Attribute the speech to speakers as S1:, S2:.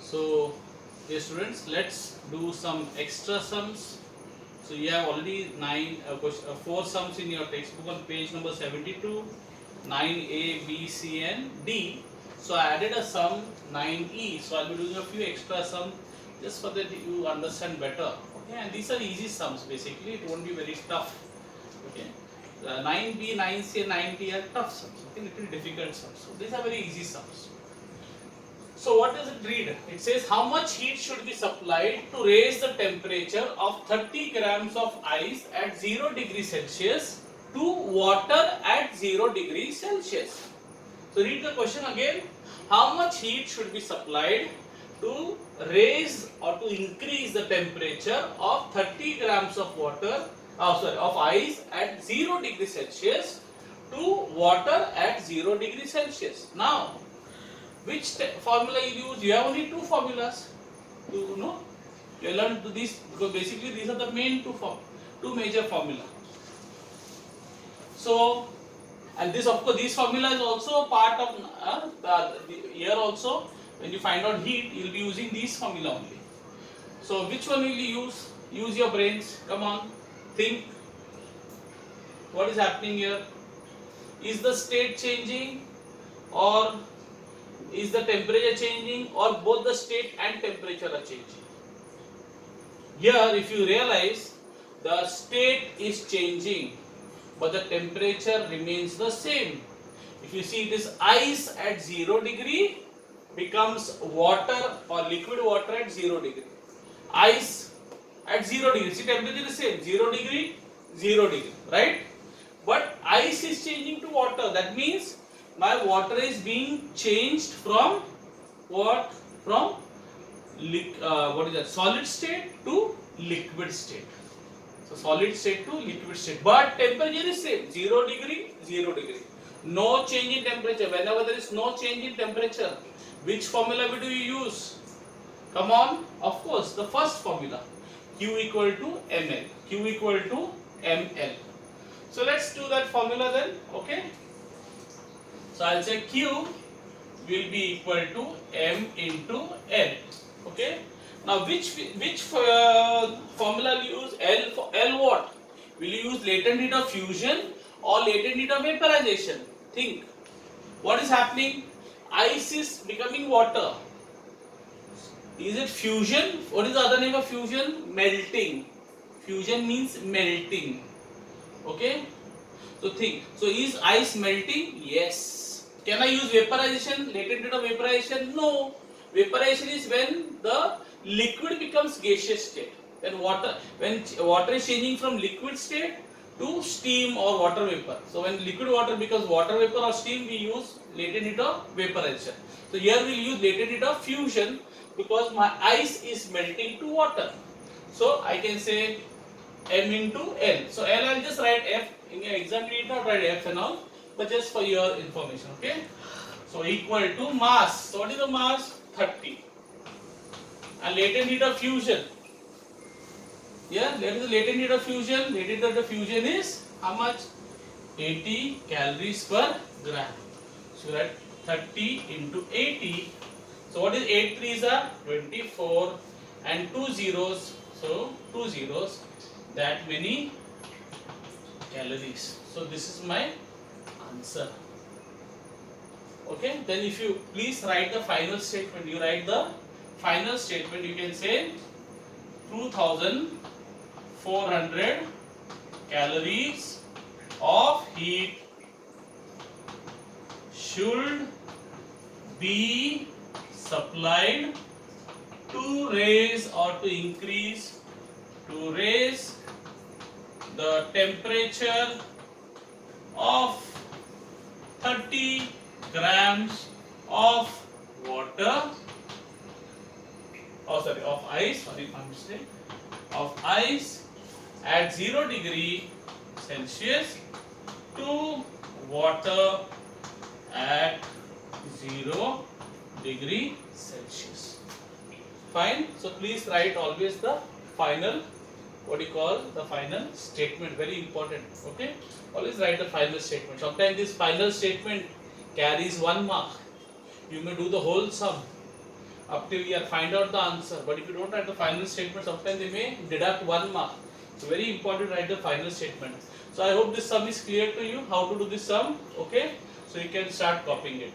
S1: So, dear students, let's do some extra sums. So you have already four sums in your textbook on page number 72, 9A, B, C and D. So I added a sum 9E. So I'll be doing a few extra sums just for that you understand better. Okay, and these are easy sums basically. It won't be very tough. Okay, 9B, 9C and 9D are tough sums. Okay, little difficult sums. So these are very easy sums. So what does it read? It says how much heat should be supplied to raise the temperature of 30 grams of ice at 0 degrees Celsius to water at 0 degrees Celsius. So read the question again. How much heat should be supplied to raise or to increase the temperature of 30 grams of of ice at 0 degrees Celsius to water at 0 degrees Celsius. Now, which formula you use? You have only two formulas. You know, you learn to this because basically these are the main two major formula. So, and this of course this formula is also a part of here also. When you find out heat, you will be using this formula only. So, which one will you use? Use your brains. Come on, think. What is happening here? Is the state changing, or is the temperature changing, or both the state and temperature are changing? Here, if you realize, the state is changing, but the temperature remains the same. If you see this ice at 0 degree becomes water or liquid water at 0 degree. Ice at 0 degree, see temperature is same, 0 degree, 0 degree, right? But ice is changing to water. That means my water is being changed from what? From what is that? Solid state to liquid state. So solid state to liquid state. But temperature is same, 0 degree, 0 degree. No change in temperature. Whenever there is no change in temperature, which formula do you use? Come on, of course, the first formula. Q equal to ml. Q equal to ml. So let's do that formula then. Okay. So I'll say Q will be equal to M into L. Okay. Now which formula will you use? L for L what? Will you use latent heat of fusion or latent heat of vaporization? Think. What is happening? Ice is becoming water. Is it fusion? What is the other name of fusion? Melting. Fusion means melting. Okay. So think. So is ice melting? Yes. Can I use vaporization? Latent heat of vaporization? No. Vaporization is when the liquid becomes gaseous state. When water is changing from liquid state to steam or water vapor. So when liquid water becomes water vapor or steam, we use latent heat of vaporization. So here we will use latent heat of fusion because my ice is melting to water. So I can say M into L. So L I'll just write F. In your exam you need not write F and all, but just for your information, okay? So equal to mass. So what is the mass? 30. And latent heat of fusion. Yeah, there is a latent heat of fusion. Latent heat of fusion is how much? 80 calories per gram. So that 30 into 80. So what is 8 threes are 24 and 2 zeros. So 2 zeros. That many calories. So this is my answer. Okay. Then if you please write the final statement. You write the final statement. You can say 2400 calories of heat should be supplied to raise or to increase the temperature of 30 grams of water, of ice, of ice at 0 degree Celsius to water at 0 degree Celsius. Fine. So please write always the final, what do you call, the final statement, very important. Okay, always write the final statement. Sometimes this final statement carries 1 mark. You may do the whole sum, up till year, find out the answer. But if you don't write the final statement, sometimes they may deduct 1 mark. So very important to write the final statement. So I hope this sum is clear to you, how to do this sum. Okay, so you can start copying it.